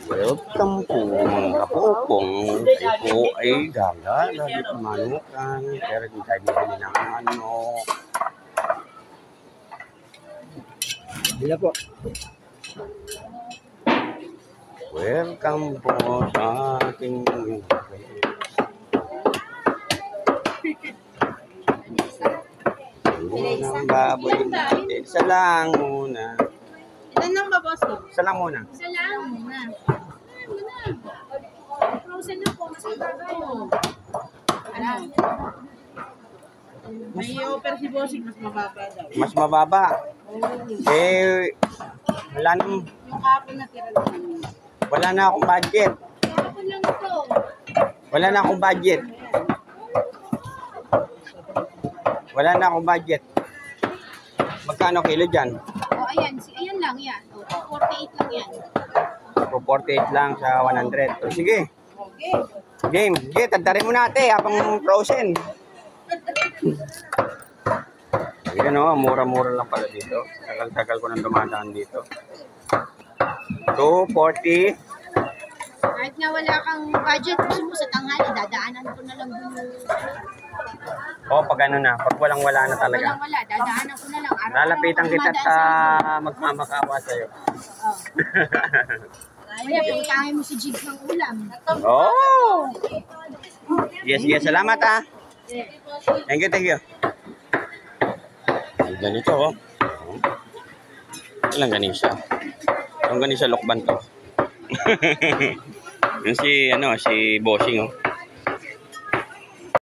Welcome po mga kapupong. Tayo po ay gagala dito manukan. Pero di tayo bibili ng manok. Bila po. Welcome po sa ating ng baboy natin. Isa lang muna. Ilan lang ba, boss? Isa lang muna. Isa lang muna. Frozen na po, mas mababaw. Alam. May offer si bossing, mas mababa daw. Mas mababa. Eh, wala na, Yung kapon na tira lang. wala na akong budget. Kapon lang ito. Wala na akong budget. Wala na akong budget. Magkano kilo dyan? O, ayan. Ayan lang yan. O, 48 lang yan. 48 lang sa 100. O, sige. Okay. Game. Sige, tagdarin mo natin habang frozen. Ayan o, mura-mura lang pala dito. Tagal-tagal ko nang dumadaan dito. 240. Kahit nga wala kang budget, gusto mo sa tanghali, dadaanan ko na lang dun. O, pag ano na, pag walang-wala na talaga. Walang-wala, dadaanan ko na lang. Lalapitan kita sa magmamakawa sa'yo. Kaya, pagkain mo si Jig ng ulam. Oh! Yes, yes. Salamat ah. Thank you, thank you. Ay, ganito oh. Ilang ganisa? Yung ganisa lokban to. Yung si, si Bossing oh.